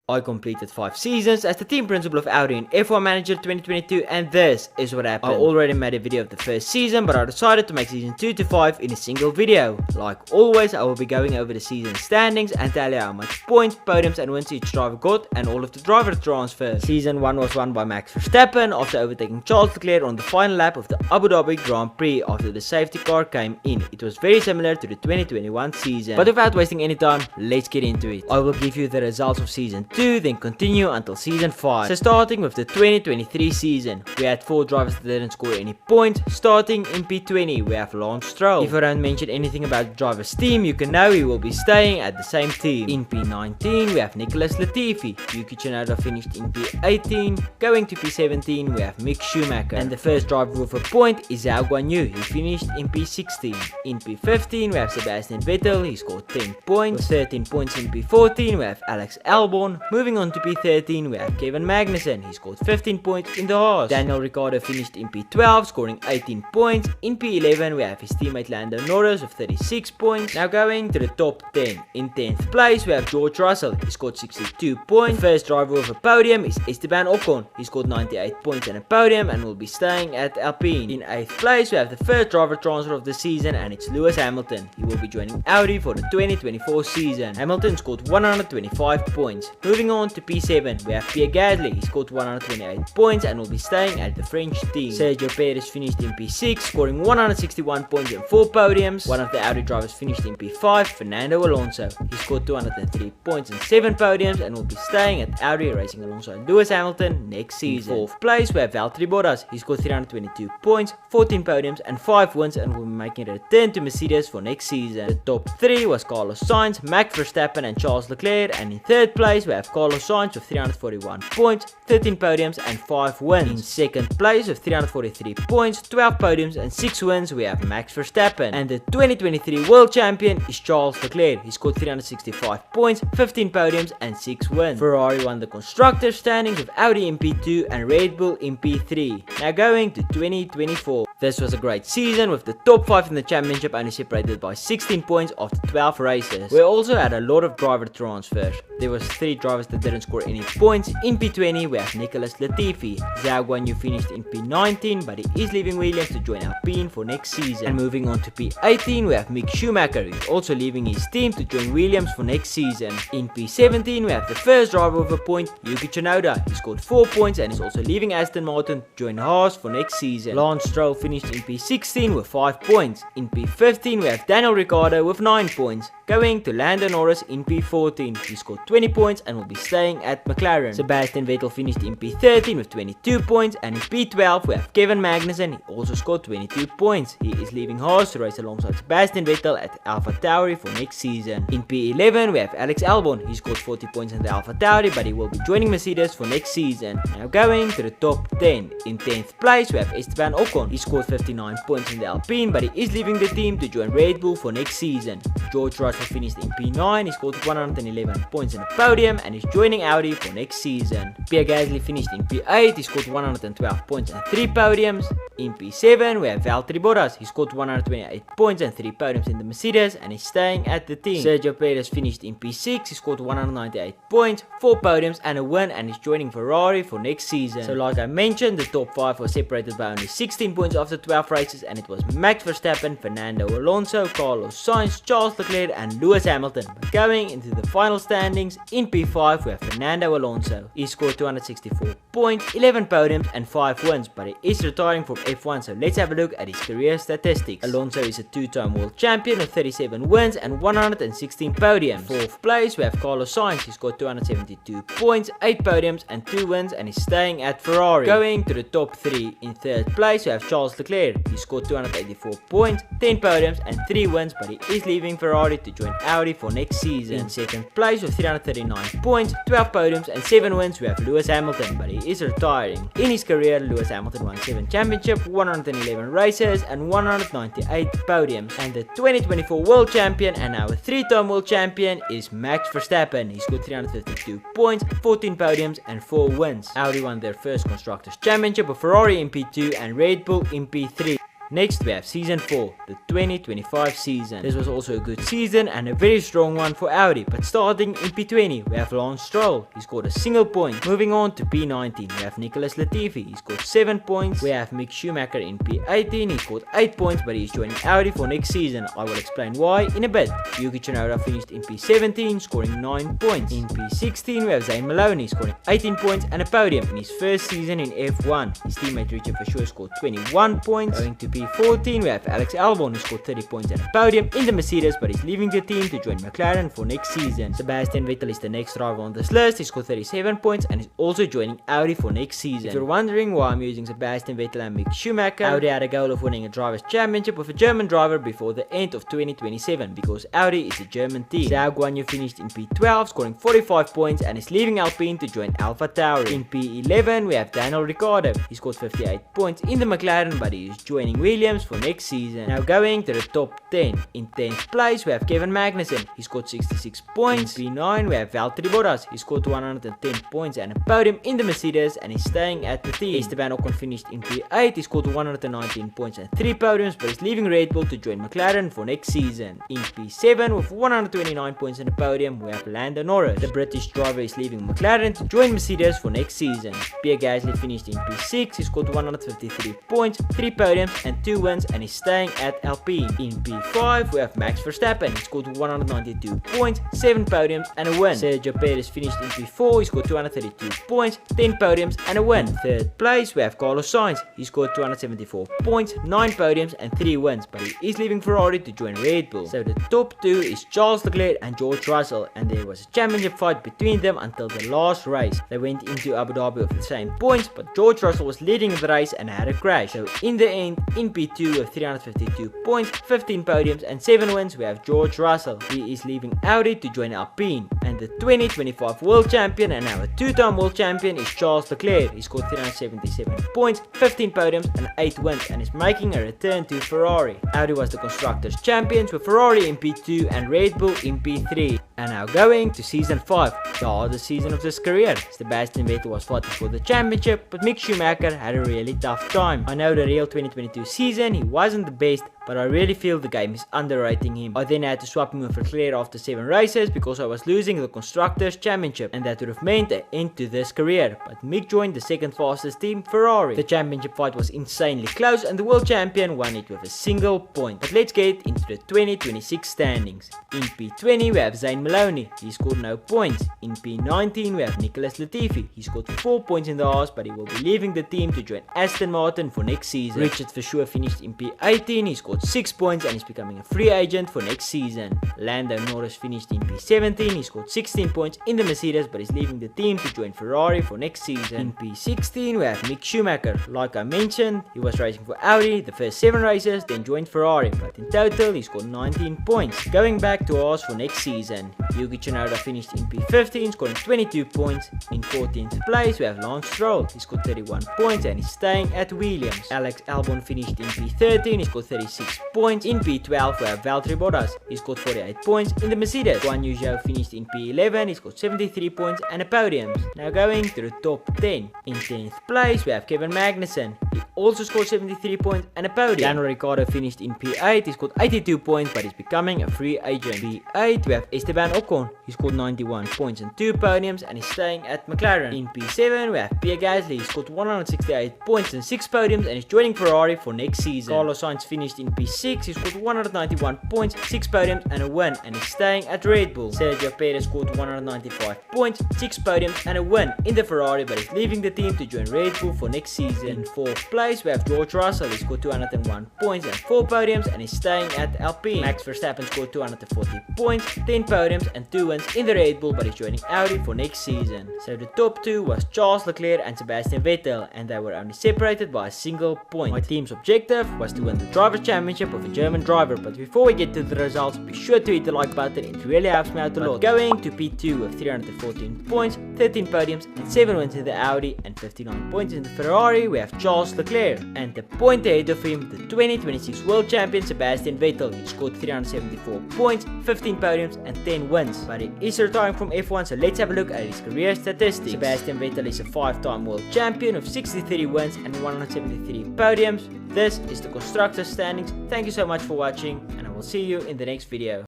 I completed 5 seasons as the team principal of Audi in F1 Manager 2022, and this is what happened. I already made a video of the first season, but I decided to make season 2 to 5 in a single video. Like always, I will be going over the season standings and tell you how much points, podiums and wins each driver got, and all of the driver transfers. Season 1 was won by Max Verstappen after overtaking Charles Leclerc on the final lap of the Abu Dhabi Grand Prix after the safety car came in. It was very similar to the 2021 season. But without wasting any time, let's get into it. I will give you the results of season 2, then continue until season 5. So starting with the 2023 season, we had 4 drivers that didn't score any points. Starting in P20, we have Lance Stroll. If I don't mention anything about the driver's team, you can know he will be staying at the same team. In P19, we have Nicholas Latifi. Yuki Tsunoda finished in P18. Going to P17, we have Mick Schumacher. And the first driver with a point is Zhou Guanyu. He finished in P16. In P15, we have Sebastian Vettel. He scored 10 points. With 13 points in P14, we have Alex Albon. Moving on to P13, we have Kevin Magnussen. He scored 15 points in the Haas. Daniel Ricciardo finished in P12, scoring 18 points. In P11, we have his teammate Lando Norris with 36 points. Now going to the top 10. In 10th place, we have George Russell. He scored 62 points. The first driver with a podium is Esteban Ocon. He scored 98 points and a podium and will be staying at Alpine. In 8th place, we have the first driver transfer of the season, and it's Lewis Hamilton. He will be joining Audi for the 2024 season. Hamilton scored 125 points. Moving on to P7, we have Pierre Gasly. He scored 128 points and will be staying at the French team. Sergio Perez finished in P6, scoring 161 points and 4 podiums. One of the Audi drivers finished in P5, Fernando Alonso. He scored 203 points and 7 podiums and will be staying at Audi racing alongside Lewis Hamilton next season. In 4th place, we have Valtteri Bottas. He scored 322 points, 14 podiums and 5 wins and will be making a return to Mercedes for next season. The top 3 was Carlos Sainz, Max Verstappen and Charles Leclerc, and in 3rd place, we have Carlos Sainz with 341 points, 13 podiums and 5 wins. In 2nd place with 343 points, 12 podiums and 6 wins, we have Max Verstappen. And the 2023 world champion is Charles Leclerc. He scored 365 points, 15 podiums and 6 wins. Ferrari won the constructors standings with Audi in P2 and Red Bull in P3. Now going to 2024. This was a great season with the top 5 in the championship only separated by 16 points after 12 races. We also had a lot of driver transfers. There was 3 drivers that didn't score any points. In P20, we have Nicholas Latifi. Zhou Guanyu finished in P19, but he is leaving Williams to join Alpine for next season. And moving on to P18, we have Mick Schumacher. He's also leaving his team to join Williams for next season. In P17, we have the first driver with a point, Yuki Tsunoda. He scored 4 points and is also leaving Aston Martin to join Haas for next season. Lance Stroll finished in P16 with 5 points. In P15, we have Daniel Ricciardo with 9 points. Going to Lando Norris in P14. He scored 20 points and will be staying at McLaren. Sebastian Vettel finished in P13 with 22 points, and in P12 we have Kevin Magnussen. He also scored 22 points. He is leaving Haas to race alongside Sebastian Vettel at AlphaTauri for next season. In P11 we have Alex Albon. He scored 40 points in the AlphaTauri, but he will be joining Mercedes for next season. Now going to the top 10. In 10th place we have Esteban Ocon. He scored 59 points in the Alpine, but he is leaving the team to join Red Bull for next season. George Russell finished in P9. He scored 111 points in the podium and is joining Audi for next season. Pierre Gasly finished in P8. He scored 112 points and 3 podiums. In P7 we have Valtteri Bottas. He scored 128 points and 3 podiums in the Mercedes and is staying at the team. Sergio Perez finished in P6. He scored 198 points, 4 podiums and a win and is joining Ferrari for next season. So like I mentioned, the top 5 was separated by only 16 points after 12 races, and it was Max Verstappen, Fernando Alonso, Carlos Sainz, Charles Leclerc and Lewis Hamilton. But going into the final standings, in P5 we have Fernando Alonso. He scored 264 points, 11 podiums and 5 wins, but he is retiring from F1, so let's have a look at his career statistics. Alonso is a 2-time world champion with 37 wins and 116 podiums. 4th place we have Carlos Sainz. He scored 272 points, 8 podiums and 2 wins and is staying at Ferrari. Going to the top 3, in 3rd place we have Charles Leclerc. He scored 284 points, 10 podiums and 3 wins, but he is leaving Ferrari to join Audi for next season. In 2nd place with 339 points, 12 podiums and 7 wins we have Lewis Hamilton, but he is retiring. In his career, Lewis Hamilton won 7 championships, 111 races and 198 podiums. And the 2024 world champion and now a 3-time world champion is Max Verstappen. He scored 352 points, 14 podiums and 4 wins. Audi won their first Constructors Championship with Ferrari in P2 and Red Bull in P3. Next we have season 4, the 2025 season. This was also a good season and a very strong one for Audi, but starting in P20 we have Lance Stroll, he scored a single point. Moving on to P19 we have Nicholas Latifi, he scored 7 points. We have Mick Schumacher in P18, he scored 8 points, but he is joining Audi for next season. I will explain why in a bit. Yuki Tsunoda finished in P17 scoring 9 points. In P16 we have Zane Maloney scoring 18 points and a podium in his first season in F1. His teammate Richard Verschoor scored 21 points. Going to P14 we have Alex Albon who scored 30 points and a podium in the Mercedes, but he's leaving the team to join McLaren for next season. Sebastian Vettel is the next driver on this list. He scored 37 points and is also joining Audi for next season. If you're wondering why I'm using Sebastian Vettel and Mick Schumacher, Audi had a goal of winning a drivers' championship with a German driver before the end of 2027 because Audi is a German team. Zhou Guanyu finished in P12 scoring 45 points and is leaving Alpine to join AlphaTauri. In P11 we have Daniel Ricciardo. He scored 58 points in the McLaren, but he is joining Williams for next season. Now going to the top 10. In 10th place we have Kevin Magnussen. He scored 66 points. In P9 we have Valtteri Bottas. He scored 110 points and a podium in the Mercedes and is staying at the team. Esteban Ocon finished in P8. He scored 119 points and 3 podiums, but is leaving Red Bull to join McLaren for next season. In P7 with 129 points and a podium we have Lando Norris. The British driver is leaving McLaren to join Mercedes for next season. Pierre Gasly finished in P6. He scored 153 points, 3 podiums and 2 wins and is staying at Alpine. In P5 we have Max Verstappen. He scored 192 points, 7 podiums and a win. Sergio Perez finished in P4. He scored 232 points, 10 podiums and a win. In 3rd place we have Carlos Sainz. He scored 274 points, 9 podiums and 3 wins, but he is leaving Ferrari to join Red Bull. So the top 2 is Charles Leclerc and George Russell, and there was a championship fight between them until the last race. They went into Abu Dhabi with the same points, but George Russell was leading the race and had a crash. So in the end, in P2 with 352 points, 15 podiums and 7 wins, we have George Russell. He is leaving Audi to join Alpine. And the 2025 world champion and now a 2-time world champion is Charles Leclerc. He scored 377 points, 15 podiums and 8 wins and is making a return to Ferrari. Audi was the constructors champions with Ferrari in P2 and Red Bull in P3. And now going to season 5, the hardest season of his career. Sebastian Vettel was fighting for the championship, but Mick Schumacher had a really tough time. I know the real 2022 season he wasn't the best, but I really feel the game is underrating him. I then had to swap him with Leclerc after 7 races because I was losing the Constructors' Championship, and that would have meant an end to this career, but Mick joined the second fastest team, Ferrari. The championship fight was insanely close and the world champion won it with a single point. But let's get into the 2026 standings. In P20 we have Zane Maloney. He scored no points. In P19 we have Nicholas Latifi. He scored 4 points in the Haas, but he will be leaving the team to join Aston Martin for next season. Richard Verschoor finished in P18. He scored 6 points and is becoming a free agent for next season. Lando Norris finished in P17. He scored 16 points in the Mercedes, but is leaving the team to join Ferrari for next season. In P16 we have Mick Schumacher. Like I mentioned, he was racing for Audi the first 7 races, then joined Ferrari, but in total he scored 19 points. Going back to Haas for next season, Yuki Tsunoda finished in P15 scoring 22 points. In 14th place we have Lance Stroll. He scored 31 points and is staying at Williams. Alex Albon finished in P13. He scored 36 points. In P12 we have Valtteri Bottas. He scored 48 points in the Mercedes. Guanyu Zhou finished in P11. He scored 73 points and a podium. Now going to the top 10. In 10th place we have Kevin Magnussen. He also scored 73 points and a podium. Daniel Ricciardo finished in P8. He scored 82 points, but is becoming a free agent. P8 we have Esteban Ocon. He scored 91 points and 2 podiums and is staying at McLaren. In P7 we have Pierre Gasly. He scored 168 points and 6 podiums and is joining Ferrari for next season. Carlos Sainz finished in P6. He scored 191 points, 6 podiums and a win and is staying at Red Bull. Sergio Perez scored 195 points, 6 podiums and a win in the Ferrari, but is leaving the team to join Red Bull for next season. In 4th place we have George Russell. He scored 201 points and 4 podiums and is staying at Alpine. Max Verstappen scored 240 points, 10 podiums and 2 wins in the Red Bull, but is joining Audi for next season. So the top 2 was Charles Leclerc and Sebastian Vettel, and they were only separated by a single point. My team's objective was to win the Drivers' Championship with a German driver, but before we get to the results, be sure to hit the like button. It really helps me out a lot. Going to P2 with 314 points, 13 podiums and 7 wins in the Audi and 59 points in the Ferrari, we have Charles Charles Leclerc, and the point ahead of him, the 2026 world champion Sebastian Vettel. He scored 374 points, 15 podiums and 10 wins. But he is retiring from F1, so let's have a look at his career statistics. Sebastian Vettel is a 5-time world champion of 63 wins and 173 podiums. This is the constructors standings. Thank you so much for watching, and I will see you in the next video.